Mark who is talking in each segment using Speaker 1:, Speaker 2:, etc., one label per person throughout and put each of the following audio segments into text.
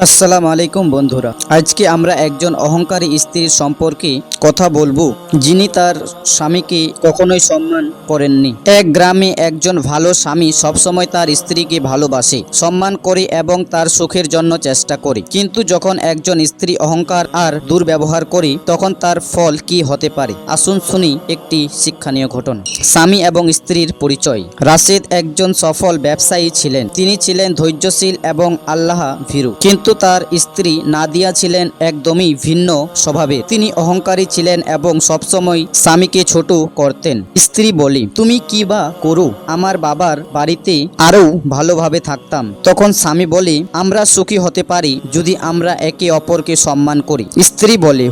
Speaker 1: আসসালামু আলাইকুম বন্ধুরা, আজকে আমরা একজন অহংকারী স্ত্রীর সম্পর্কে কথা বলবো যিনি তার স্বামীকে কখনোই সম্মান করেননি। এক গ্রামে একজন ভালো স্বামী সবসময় তার স্ত্রীকে ভালোবাসে, সম্মান করে এবং তার সুখের জন্য চেষ্টা করে। কিন্তু যখন একজন স্ত্রী অহংকার আর দুর্ব্যবহার করে তখন তার ফল কি হতে পারে? আসুন শুনি একটি শিক্ষণীয় ঘটনা। স্বামী এবং স্ত্রীর পরিচয়। রাশেদ একজন সফল ব্যবসায়ী ছিলেন। তিনি ছিলেন ধৈর্যশীল এবং আল্লাহ ভীরু, কিন্তু তার স্ত্রী নাদিয়া ছিলেন একদমই ভিন্ন স্বভাবের। তিনি অহংকারী ছিলেন এবং সবসময় স্বামীকে ছোট করতেন। স্ত্রী বলি, তুমি কি বা করো? আমার বাবার বাড়িতে আরো ভালোভাবে থাকতাম। তখন স্বামী বলে, আমরা সুখী হতে পারি যদি আমরা একে অপরকে সম্মান করি। স্ত্রী বলে,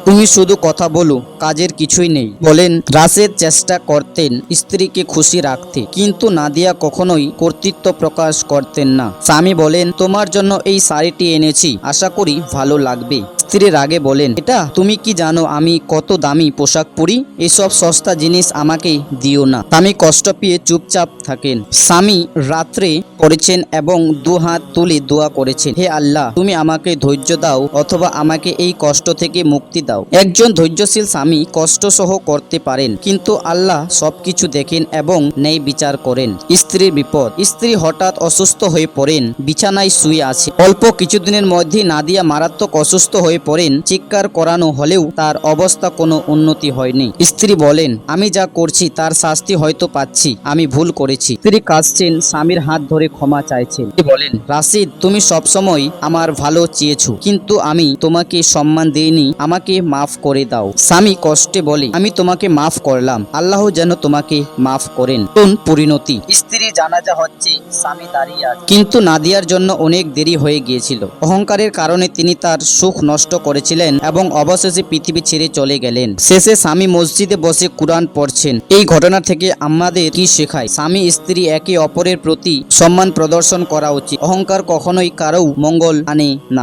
Speaker 1: তুমি শুধু কথা বলো, কাজের কিছুই নেই। বলেন, রাশেদ চেষ্টা করতেন স্ত্রীকে খুশি রাখতে, কিন্তু নাদিয়া কখনোই কর্তৃত্ব প্রকাশ করতেন না। স্বামী বলেন, তোমার জন্য এই শাড়িটি এনেছি, আশা করি ভালো লাগবে। স্ত্রী রাগে বলেন, এটা তুমি কি জানো আমি কত দামি পোশাক পরি? এসব সস্তা জিনিস আমাকে দিও না। স্বামী কষ্ট পেয়ে চুপচাপ থাকেন। স্বামী রাত্রে পড়েছেন এবং দুহাত তুলে দোয়া করেছেন, হে আল্লাহ, তুমি আমাকে ধৈর্য দাও অথবা আমাকে এই কষ্ট থেকে মুক্তি দাও। একজন ধৈর্যশীল স্বামী কষ্ট সহ করতে পারেন, কিন্তু আল্লাহ সবকিছু দেখেন এবং ন্যায় বিচার করেন। স্ত্রীর বিপদ। স্ত্রী হঠাৎ অসুস্থ হয়ে পড়েন, বিছানায় শুয়ে আছে। অল্প কিছুদিনের মধ্যে নাদিয়া মারাত্মক অসুস্থ হয়ে পড়েন। চিৎকার করানো হলেও তার অবস্থা কোনো উন্নতি হয়নি। স্ত্রী বলেন, আমি যা করছি তার শাস্তি হয়তো পাচ্ছি, আমি ভুল করেছি। স্ত্রী কাঁদছেন, স্বামীর হাত ধরে ক্ষমা চাইছেন। বলেন, রাশিদ, তুমি সবসময় আমার ভালো চেয়েছো, কিন্তু আমি তোমাকে সম্মান দেইনি, আমাকে মাফ করে দাও। স্বামী কষ্টে বলে, আমি তোমাকে মাফ করলাম, আল্লাহ যেন তোমাকে মাফ করেন। কোন পরিণতি? স্ত্রী জানাজা হচ্ছে, স্বামী দাঁড়িয়ে আছে, কিন্তু নাদিয়ার জন্য অনেক দেরি হয়ে গিয়েছিল। অহংকারের কারণে তিনি তার সুখ নষ্ট করেছিলেন এবং অবশেষে পৃথিবী ছেড়ে চলে গেলেন। শেষে স্বামী মসজিদে বসে কুরআন পড়ছেন। এই ঘটনা থেকে আমাদের কি শেখায়? স্বামী স্ত্রী একে অপরের প্রতি সম্মান প্রদর্শন করা উচিত। অহংকার কখনোই কারও মঙ্গল আনে না।